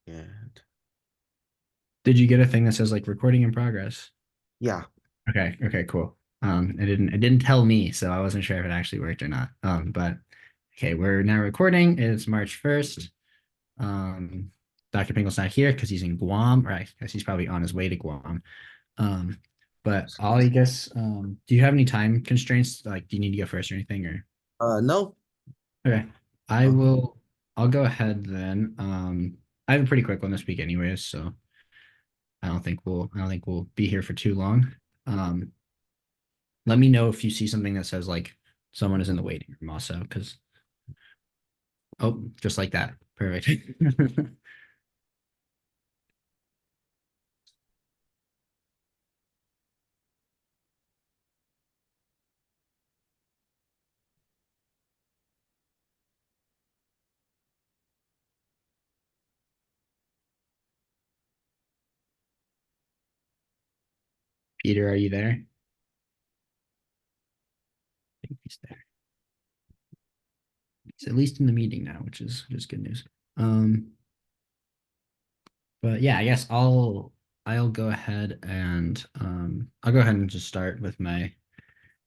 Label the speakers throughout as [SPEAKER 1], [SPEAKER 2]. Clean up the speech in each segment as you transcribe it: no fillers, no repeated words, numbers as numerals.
[SPEAKER 1] And
[SPEAKER 2] Did you get a thing that says like recording in progress?
[SPEAKER 1] yeah.
[SPEAKER 2] Okay, okay, cool. It didn't tell me, so I wasn't sure if it actually worked or not. But okay, we're now recording. It's March 1st. Um, Dr. Pinkle's not here because he's in Guam, or I guess he's probably on his way to Guam. Um, but I guess, do you have any time constraints? Like, do you need to go first or anything? Or
[SPEAKER 1] No.
[SPEAKER 2] okay, I
[SPEAKER 1] Uh,
[SPEAKER 2] will. I'll go ahead then. I have a pretty quick one this week, anyways, so I don't think we'll be here for too long. Um, Let me know if you see something that says like someone is in the waiting room also, because oh, just like that. Perfect. Peter, are you there? I think he's there. He's at least in the meeting now, which is good news. Um, but yeah, I guess I'll go ahead and I'll go ahead and just start with my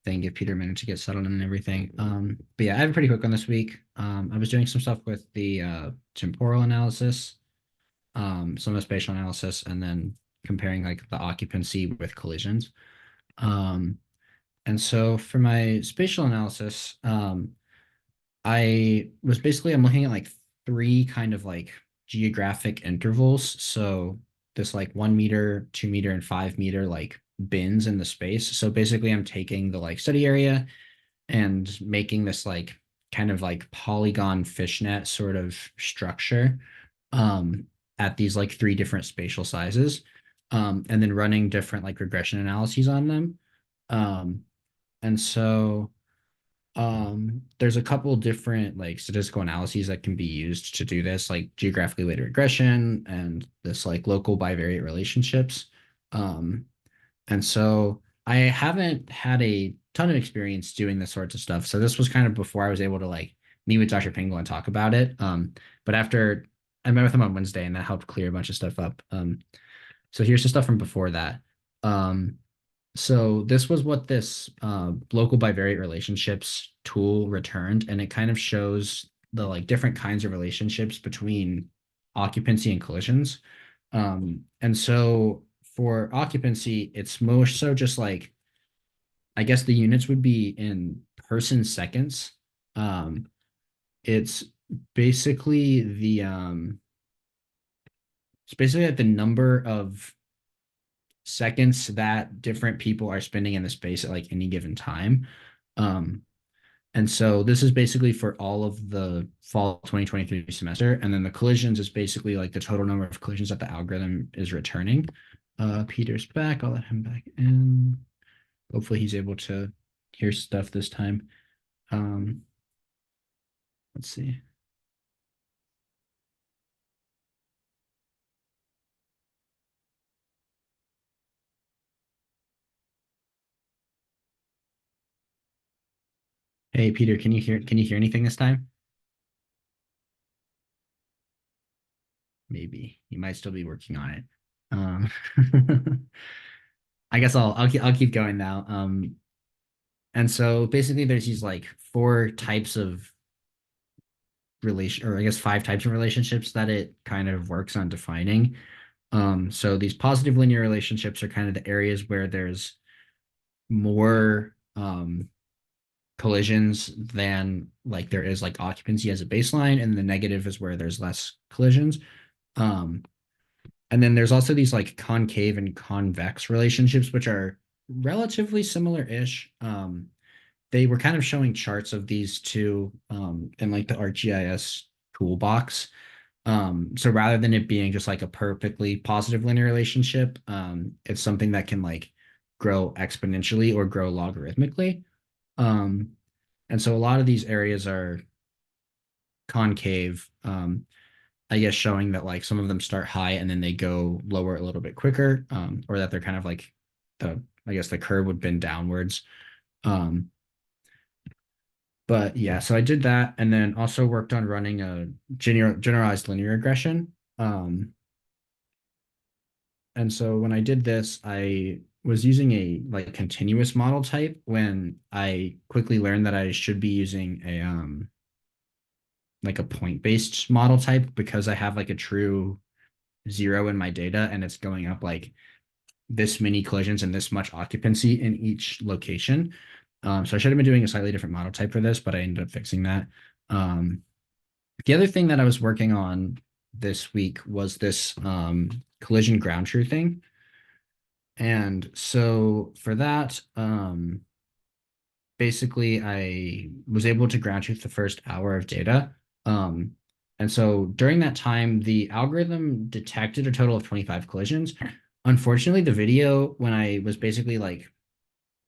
[SPEAKER 2] thing, give Peter a minute to get settled in and everything. But yeah, I have a pretty quick one this week. I was doing some stuff with the temporal analysis, some of spatial analysis, and then comparing like the occupancy with collisions. Um, and so for my spatial analysis, I'm looking at like three kind of like geographic intervals. So this like 1 meter, 2 meter, and 5 meter like bins in the space. So basically I'm taking the like study area and making this like kind of like polygon fishnet sort of structure um, at these like three different spatial sizes, and then running different like regression analyses on them. Um, and so there's a couple different like statistical analyses that can be used to do this, like geographically weighted regression and this like local bivariate relationships. Um, and so I haven't had a ton of experience doing this sorts of stuff. So this was kind of before I was able to like meet with Dr. Pingle and talk about it. But after I met with him on Wednesday and that helped clear a bunch of stuff up. So here's the stuff from before that. Um, so this was what this local bivariate relationships tool returned, and it kind of shows the like different kinds of relationships between occupancy and collisions. And so for occupancy, it's more so just like I guess the units would be in person seconds. Um, it's basically it's basically like the number of seconds that different people are spending in the space at like any given time. Um, and so this is basically for all of the fall 2023 semester. And then the collisions is basically like the total number of collisions that the algorithm is returning. Peter's back. I'll let him back in. Hopefully he's able to hear stuff this time. Um, let's see. Hey Peter, can you hear anything this time? Maybe. He might still be working on it. I guess I'll keep going now. And so basically there's these like four types of relation, or I guess five types of relationships that it kind of works on defining. So these positive linear relationships are kind of the areas where there's more collisions than like there is like occupancy as a baseline, and the negative is where there's less collisions. Um, and then there's also these like concave and convex relationships, which are relatively similar-ish. They were kind of showing charts of these two in like the ArcGIS toolbox. So rather than it being just like a perfectly positive linear relationship, it's something that can like grow exponentially or grow logarithmically. Um, and so a lot of these areas are concave, I guess showing that like some of them start high and then they go lower a little bit quicker, or that they're kind of like I guess the curve would bend downwards. Um, but yeah, so I did that and then also worked on running a generalized linear regression. Um, and so when I did this, I was using a like continuous model type when I quickly learned that I should be using a like a point-based model type because I have like a true zero in my data and it's going up like this many collisions and this much occupancy in each location. So I should have been doing a slightly different model type for this, but I ended up fixing that. Um, the other thing that I was working on this week was this collision ground truthing. And so for that, basically I was able to ground truth the first hour of data. Um, and so during that time, the algorithm detected a total of 25 collisions. Unfortunately, the video, when I was basically like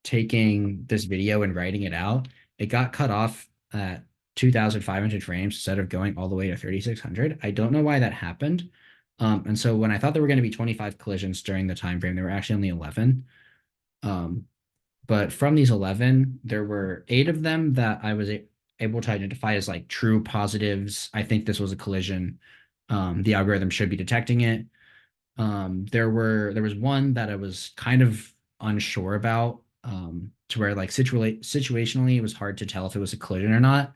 [SPEAKER 2] taking this video and writing it out, it got cut off at 2,500 frames instead of going all the way to 3,600. I don't know why that happened. And so when I thought there were going to be 25 collisions during the time frame, there were actually only 11. Um, but from these 11, there were 8 of them that I was able to identify as like true positives. I think this was a collision. The algorithm should be detecting it. There was one that I was kind of unsure about, to where like situationally it was hard to tell if it was a collision or not.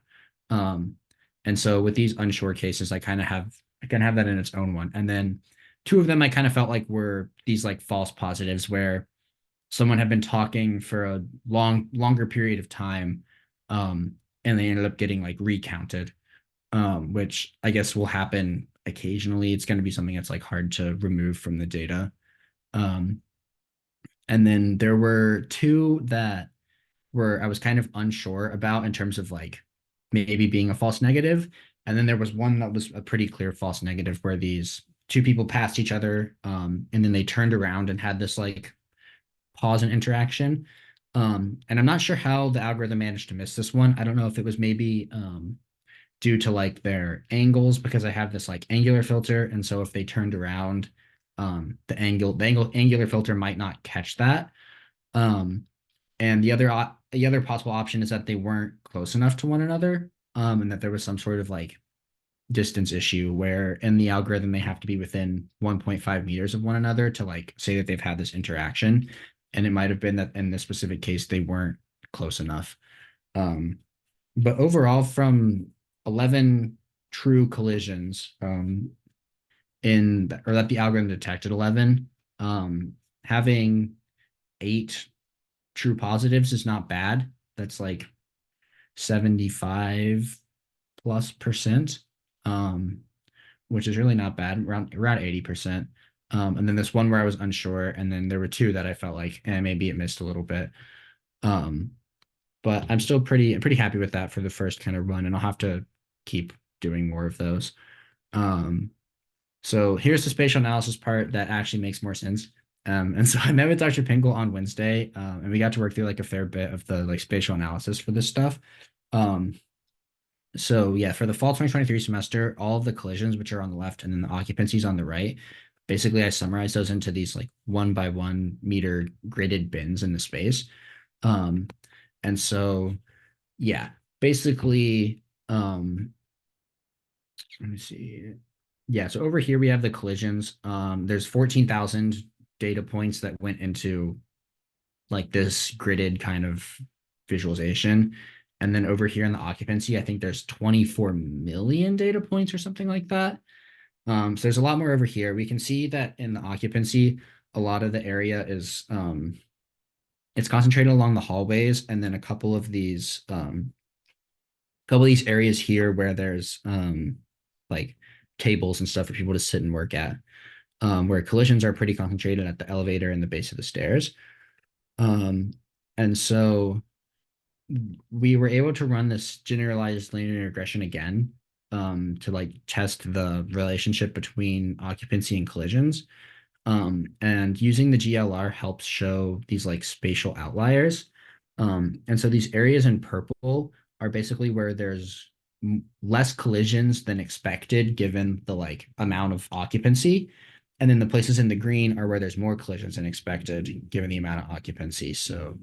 [SPEAKER 2] Um, and so with these unsure cases, I kind of have that in its own one. And then 2 of them I kind of felt like were these like false positives where someone had been talking for a longer period of time, um, and they ended up getting like recounted, which I guess will happen occasionally. It's going to be something that's like hard to remove from the data. Um, and then there were 2 that were I was kind of unsure about in terms of like maybe being a false negative. And then there was one that was a pretty clear false negative where these 2 people passed each other, and then they turned around and had this like pause and interaction. And I'm not sure how the algorithm managed to miss this one. I don't know if it was maybe due to like their angles because I have this like angular filter, and so if they turned around, angular filter might not catch that. Um, and the other possible option is that they weren't close enough to one another, and that there was some sort of like distance issue where in the algorithm they have to be within 1.5 meters of one another to like say that they've had this interaction. And it might have been that in this specific case they weren't close enough. Um, but overall, from 11 true collisions, or that the algorithm detected 11, having 8 true positives is not bad. That's like 75 plus percent, um, which is really not bad, around 80%. And then this one where I was unsure, and then there were 2 that I felt like, maybe it missed a little bit. Um, but I'm pretty happy with that for the first kind of run, and I'll have to keep doing more of those. Um, so here's the spatial analysis part that actually makes more sense. And so I met with Dr. Pinkel on Wednesday, and we got to work through like a fair bit of the like spatial analysis for this stuff. Um, so yeah, for the fall 2023 semester, all of the collisions, which are on the left, and then the occupancies on the right, basically I summarize those into these like 1 by 1 meter gridded bins in the space. Um, and so yeah, basically, let me see. Yeah, so over here we have the collisions. There's 14,000 data points that went into like this gridded kind of visualization. And then over here in the occupancy, I think there's 24 million data points or something like that. So there's a lot more over here. We can see that in the occupancy, a lot of the area is it's concentrated along the hallways, and then a couple of these areas here where there's like tables and stuff for people to sit and work at, where collisions are pretty concentrated at the elevator and the base of the stairs. Um, and so we were able to run this generalized linear regression again, to like test the relationship between occupancy and collisions. And using the GLR helps show these like spatial outliers. And so these areas in purple are basically where there's less collisions than expected given the like amount of occupancy. And then the places in the green are where there's more collisions than expected given the amount of occupancy. So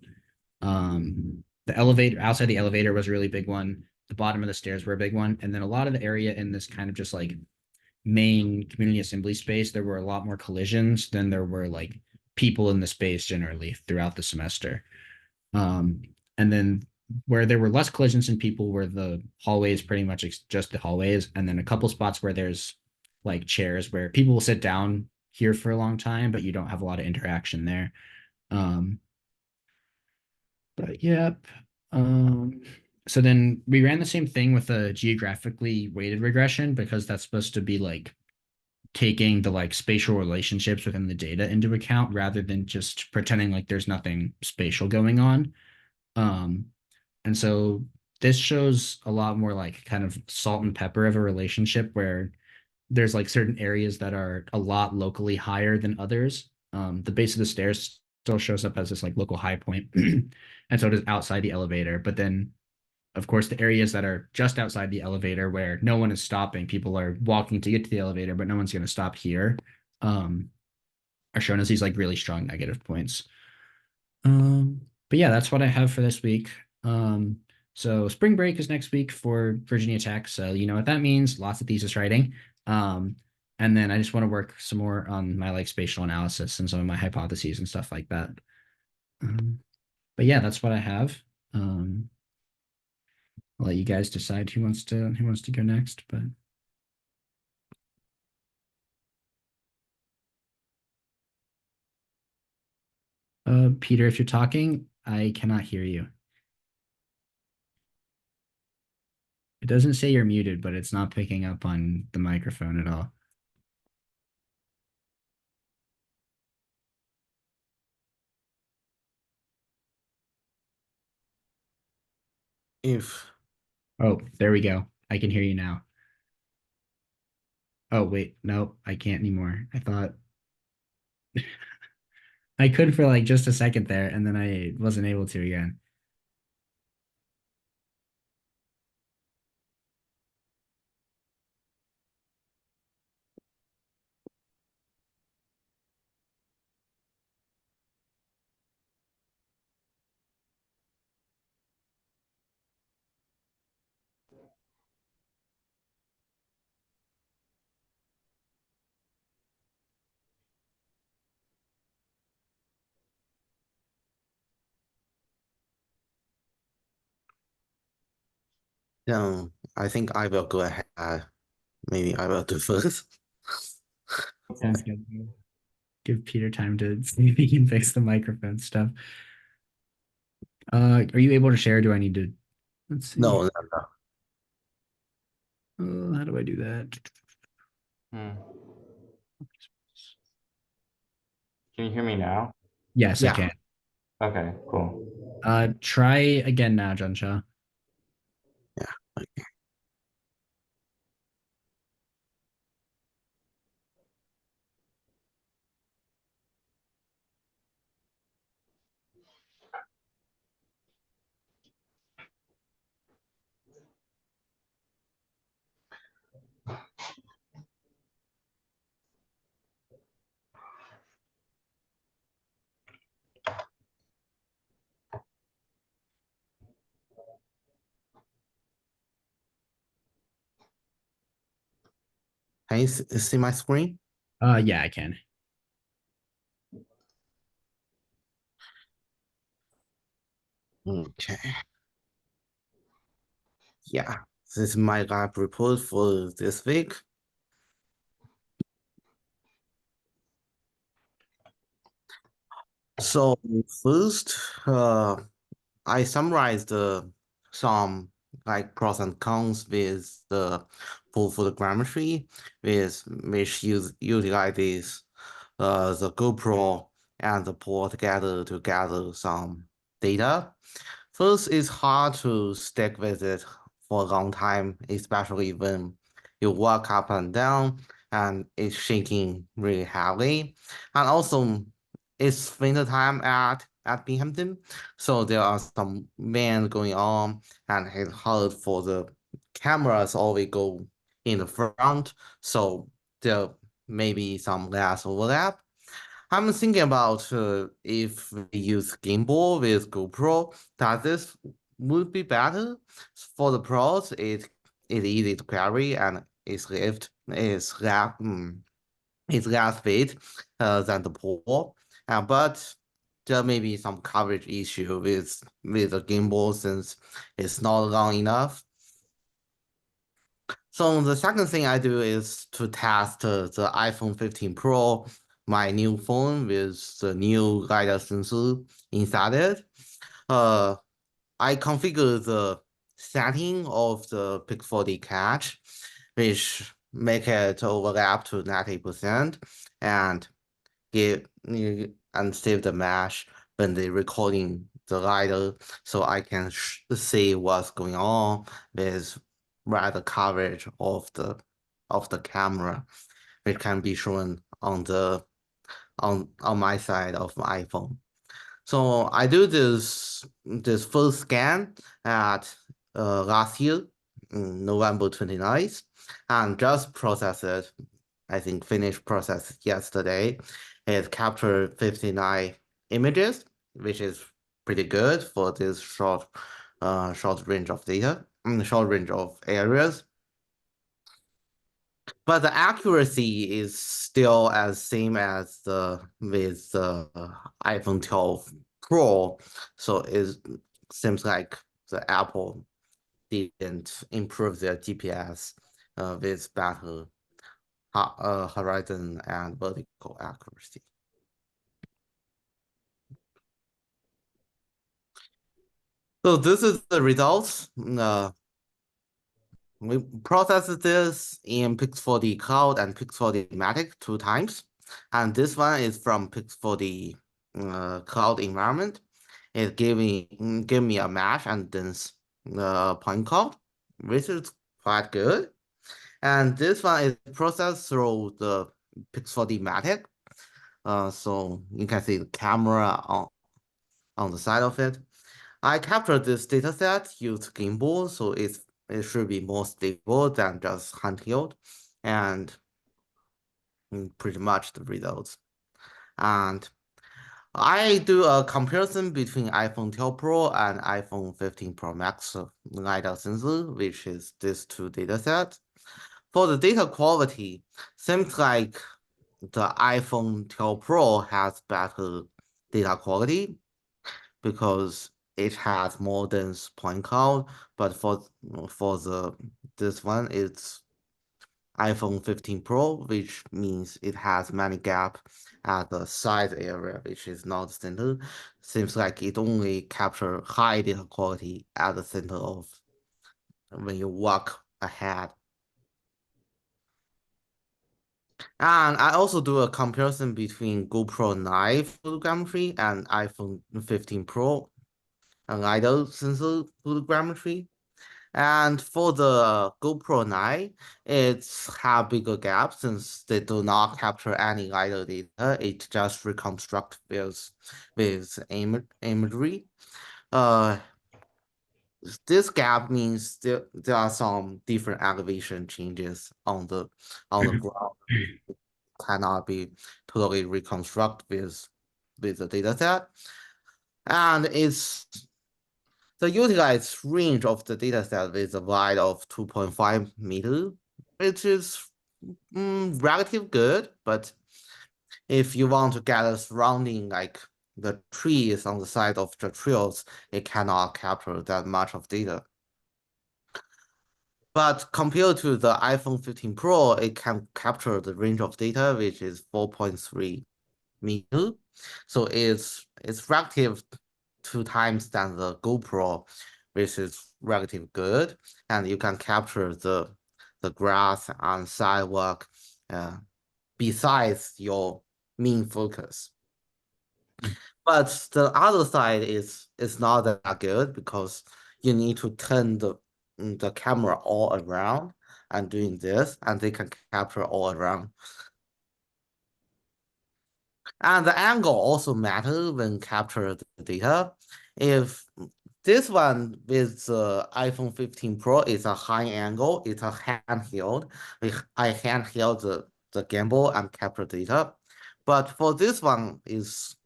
[SPEAKER 2] the elevator outside the elevator was a really big one. The bottom of the stairs were a big one. And then a lot of the area in this kind of just like main community assembly space, there were a lot more collisions than there were like people in the space generally throughout the semester. And then where there were less collisions and people were the hallways, pretty much just the hallways, and then a couple spots where there's like chairs where people will sit down here for a long time, but you don't have a lot of interaction there. Um, but yep. Um, so then we ran the same thing with a geographically weighted regression because that's supposed to be like taking the like spatial relationships within the data into account rather than just pretending like there's nothing spatial going on. Um, and so this shows a lot more like kind of salt and pepper of a relationship where there's like certain areas that are a lot locally higher than others. The base of the stairs still shows up as this like local high point, and so does outside the elevator. But then, of course, the areas that are just outside the elevator where no one is stopping, people are walking to get to the elevator, but no one's going to stop here, um, are shown as these like really strong negative points. But yeah, that's what I have for this week. So spring break is next week for Virginia Tech. So you know what that means, lots of thesis writing. Um, and then I just want to work some more on my like spatial analysis and some of my hypotheses and stuff like that. Um, but yeah, that's what I have. Um, I'll let you guys decide who wants to go next. But Peter, if you're talking, I cannot hear you. It doesn't say you're muted, but it's not picking up on the microphone at all.
[SPEAKER 1] If
[SPEAKER 2] Oh, there we go. I can hear you now. Oh, wait, no, I can't anymore. I thought I could for like just a second there, and then I wasn't able to again.
[SPEAKER 1] I think I will go ahead. Maybe I will do first.
[SPEAKER 2] Sounds good. Give Peter time to see if he can fix the microphone stuff. Are you able to share? Do I need to? Let's
[SPEAKER 1] No,
[SPEAKER 2] see.
[SPEAKER 1] no, no.
[SPEAKER 2] How do I do that?
[SPEAKER 3] Hmm. Can you hear me now?
[SPEAKER 2] Yes, I
[SPEAKER 1] Yeah.
[SPEAKER 2] can.
[SPEAKER 3] Okay, cool.
[SPEAKER 2] Try again now, John Shaw.
[SPEAKER 1] Yeah. Okay. Can you see my screen?
[SPEAKER 2] Yeah, I can.
[SPEAKER 1] Okay. Yeah. This is my lab report for this week. So first, I summarized some like pros and cons with the for the grammetry, with which utilizes the GoPro and the Paul together to gather some data. First, it's hard to stick with it for a long time, especially when you walk up and down and it's shaking really heavily. And also, it's winter time at Binghamton, so there are some wind going on, and it's hard for the cameras always go in the front, so there may be some less overlap. I'm thinking about if we use gimbal with GoPro, that this would be better. For the pros, it is easy to carry and is lift is less weight than the pole, but there may be some coverage issue with the gimbal since it's not long enough. So the second thing I do is to test the iPhone 15 Pro, my new phone with the new LiDAR sensor inside it. I configure the setting of the Pix4D catch, which make it overlap to 90% and and save the mesh when they recording the LiDAR, so I can see what's going on with radar coverage of the camera, which can be shown on on my side of my iPhone. So I do this full scan at last year, November 29th, and just process it. I think finished process yesterday. It captured 59 images, which is pretty good for this short range of data, short range of areas. But the accuracy is still as same as with the iPhone 12 Pro, so it seems like the Apple didn't improve their GPS with better horizon and vertical accuracy. So this is the results. We processed this in Pix4D Cloud and Pix4D Matic 2 times. And this one is from Pix4D Cloud environment. It gave me a mesh and dense point cloud, which is quite good. And this one is processed through the Pix4D Matic. So you can see the camera on the side of it. I captured this dataset used gimbal, so it should be more stable than just handheld, and pretty much the results. And I do a comparison between iPhone 12 Pro and iPhone 15 Pro Max LiDAR sensor, which is these two datasets. For the data quality, seems like the iPhone 12 Pro has better data quality because it has more dense point cloud, but for this one it's iPhone 15 Pro, which means it has many gap at the side area, which is not center. Seems like it only capture high data quality at the center of when you walk ahead. And I also do a comparison between GoPro 9 photogrammetry and iPhone 15 Pro and LiDAR sensor photogrammetry. And for the GoPro 9, it's have bigger gaps since they do not capture any LiDAR data. It just reconstruct with imagery. This gap means there are some different elevation changes on the ground. It cannot be totally reconstructed with the data set. And it's the utilized range of the dataset is a wide of 2.5 meters, which is relative good, but if you want to get a surrounding like the trees on the side of the trails, it cannot capture that much of data. But compared to the iPhone 15 Pro, it can capture the range of data, which is 4.3 meters. So it's relative 2 times than the GoPro, which is relatively good. And you can capture the grass and sidewalk besides your main focus. But the other side is not that good because you need to turn the camera all around and doing this, and they can capture all around. And the angle also matters when capture the data. If this one with the iPhone 15 Pro is a high angle, it's a handheld. I handheld the gimbal and capture data. But for this one is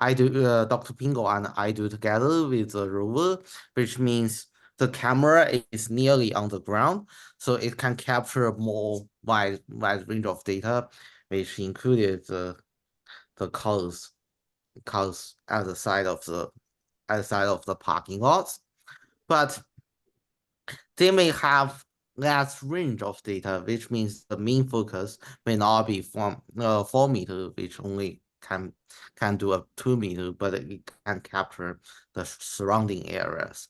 [SPEAKER 1] I do Dr. Pingo and I do together with the rover, which means the camera is nearly on the ground. so it can capture more wide range of data, which included the cars at the side of the parking lots. But they may have less range of data, which means the main focus may not be from 4 meter, which only can do a 2 meter, but it can capture the surrounding areas.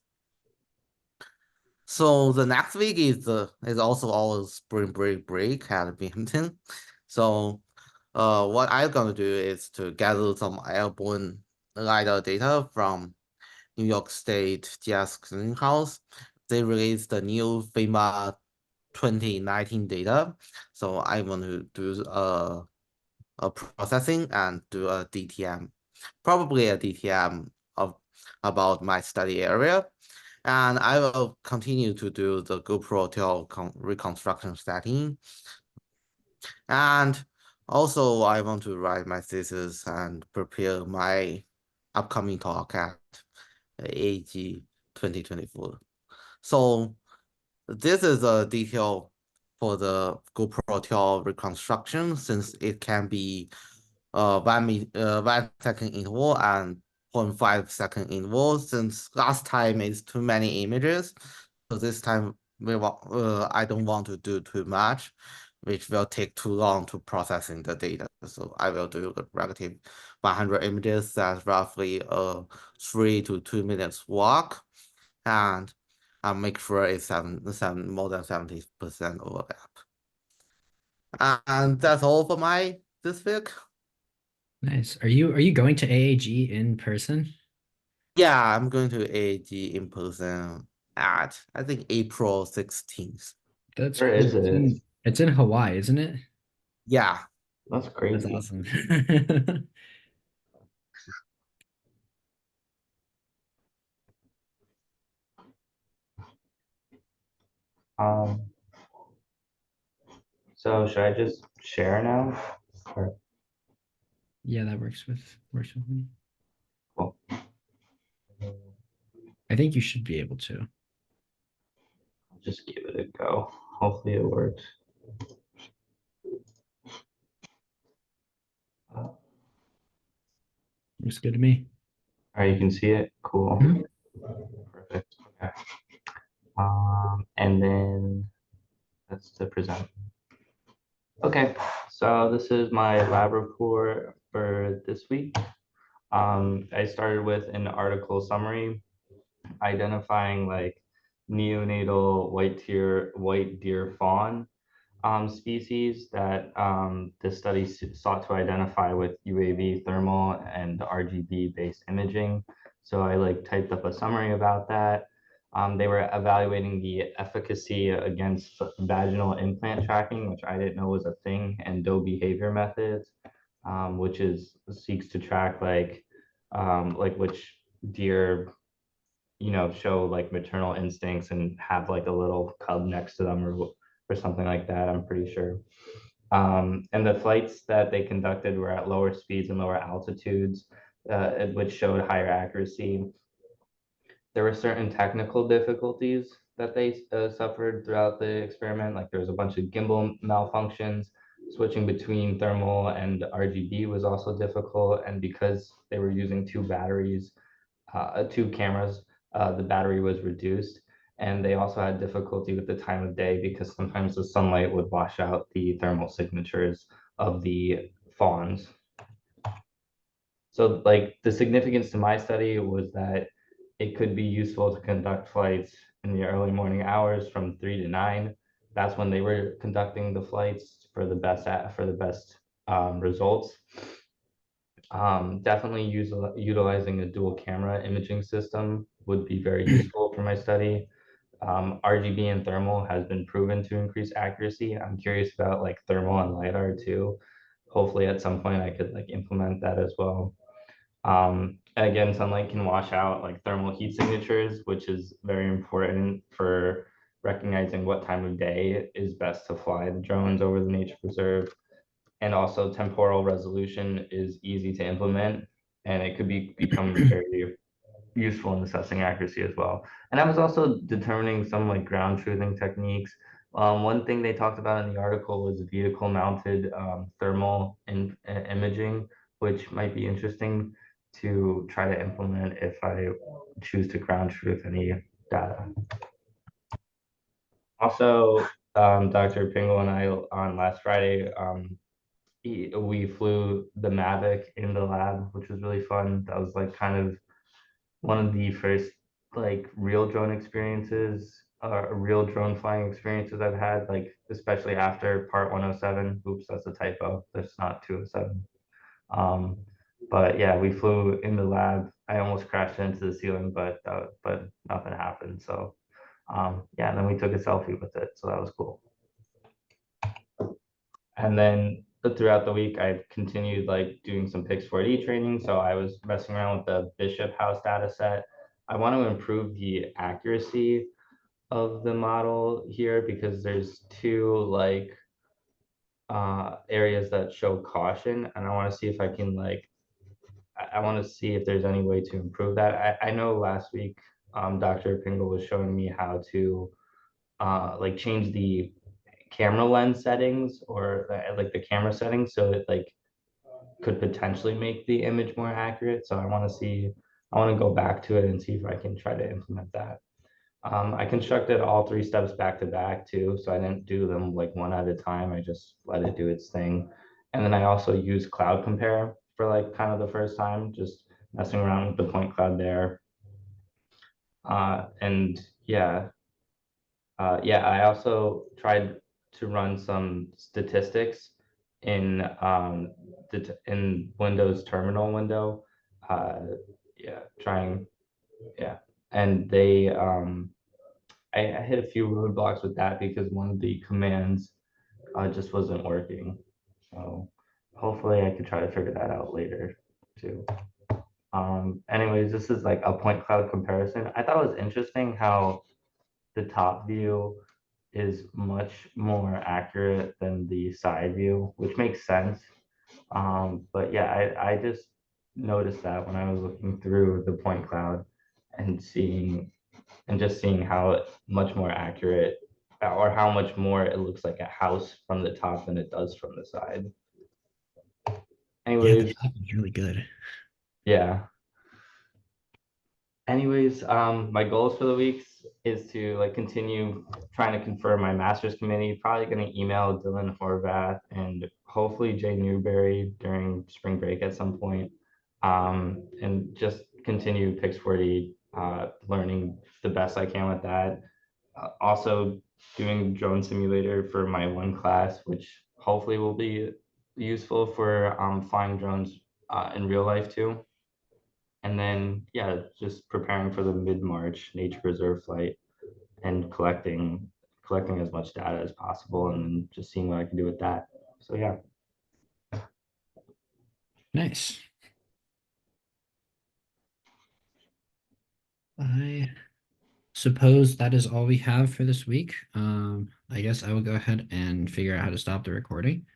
[SPEAKER 1] So the next week is also our spring break at Binghamton. So what I'm gonna do is to gather some airborne LiDAR data from New York State GS Clearinghouse. They released the new FEMA 2019 data. So I want to do a processing and do a DTM, probably a DTM of about my study area. And I will continue to do the GoPro tail reconstruction setting. And also I want to write my thesis and prepare my upcoming talk at AG 2024. So this is a detail for the GoPro tail reconstruction, since it can be 1 second interval and 0.5 second interval. Since last time is too many images, so this time I don't want to do too much, which will take too long to processing the data. So I will do the relative 100 images. That's roughly a 3 to 2 minutes walk, and I'll make sure it's more than 70% overlap. And that's all for my this week.
[SPEAKER 2] Nice. Are you going to AAG in person?
[SPEAKER 1] Yeah, I'm going to AAG in person at I think April 16th.
[SPEAKER 2] That's
[SPEAKER 3] Where
[SPEAKER 2] cool.
[SPEAKER 3] is it?
[SPEAKER 2] It's in Hawaii, isn't it?
[SPEAKER 1] Yeah.
[SPEAKER 3] That's
[SPEAKER 2] That's
[SPEAKER 3] crazy.
[SPEAKER 2] awesome.
[SPEAKER 3] So should I just share now? Or,
[SPEAKER 2] Yeah, that works with me.
[SPEAKER 3] cool.
[SPEAKER 2] I think you should be able to.
[SPEAKER 3] I'll just give it a go. Hopefully it works.
[SPEAKER 2] Looks good to me.
[SPEAKER 3] All right, you can see it. Cool.
[SPEAKER 2] Mhm.
[SPEAKER 3] Perfect. Okay. And then that's to present. Okay, so this is my lab report for this week. I started with an article summary identifying like neonatal white deer fawn species that this study sought to identify with UAV thermal and RGB based imaging. So I like typed up a summary about that. They were evaluating the efficacy against vaginal implant tracking, which I didn't know was a thing, and Doe behavior methods, which seeks to track like which deer show like maternal instincts and have like a little cub next to them or something like that, I'm pretty sure. And the flights that they conducted were at lower speeds and lower altitudes, which showed higher accuracy. There were certain technical difficulties that they suffered throughout the experiment. Like there was a bunch of gimbal malfunctions. Switching between thermal and RGB was also difficult. And because they were using two cameras, the battery was reduced. And they also had difficulty with the time of day because sometimes the sunlight would wash out the thermal signatures of the fawns. So like the significance to my study was that it could be useful to conduct flights in the early morning hours from 3 to 9. That's when they were conducting the flights for the best results. Definitely utilizing a dual camera imaging system would be very useful for my study. RGB and thermal has been proven to increase accuracy. I'm curious about like thermal and LiDAR too. Hopefully at some point I could like implement that as well. Again, sunlight can wash out like thermal heat signatures, which is very important for recognizing what time of day is best to fly the drones over the nature preserve. And also temporal resolution is easy to implement and it could become very useful in assessing accuracy as well. And I was also determining some like ground truthing techniques One thing they talked about in the article was vehicle mounted thermal imaging, which might be interesting to try to implement if I choose to ground truth any data. Also, Dr. Pingle and I on last Friday, we flew the Mavic in the lab, which was really fun. That was like kind of one of the first like real drone experiences, real drone flying experiences I've had, like especially after part 107. Oops, that's a typo. That's not 207. Um, but yeah, we flew in the lab. I almost crashed into the ceiling, but nothing happened. So yeah, and then we took a selfie with it, so that was cool. And then throughout the week, I continued like doing some Pix4D training. So I was messing around with the Bishop House data set. I want to improve the accuracy of the model here because there's two like areas that show caution, and I want to see if I can like I want to see if there's any way to improve that. I know last week Dr. Pingle was showing me how to like change the camera lens settings or like the camera settings so it like could potentially make the image more accurate. So I want to go back to it and see if I can try to implement that. I constructed all three steps back to back too, so I didn't do them like one at a time. I just let it do its thing. And then I also used Cloud Compare for like kind of the first time, just messing around with the point cloud there. And yeah, yeah, I also tried to run some statistics in in Windows terminal window. Uh, yeah, trying, yeah, and I hit a few roadblocks with that because one of the commands just wasn't working. So hopefully I could try to figure that out later too. Anyways, this is like a point cloud comparison. I thought it was interesting how the top view is much more accurate than the side view, which makes sense. But yeah, I just noticed that when I was looking through the point cloud and just seeing how much more accurate or how much more it looks like a house from the top than it does from the side.
[SPEAKER 2] Yeah, the
[SPEAKER 3] Anyways,
[SPEAKER 2] top is really good.
[SPEAKER 3] yeah. Anyways, my goals for the weeks is to like continue trying to confirm my master's committee. Probably going to email Dylan Horvath and hopefully Jay Newberry during spring break at some point, and just continue Pix4D, learning the best I can with that. Also doing drone simulator for my one class, which hopefully will be useful for flying drones in real life too. And then, yeah, just preparing for the mid-March nature reserve flight and collecting as much data as possible and then just seeing what I can do with that. So yeah.
[SPEAKER 2] Nice. I suppose that is all we have for this week. I guess I will go ahead and figure out how to stop the recording.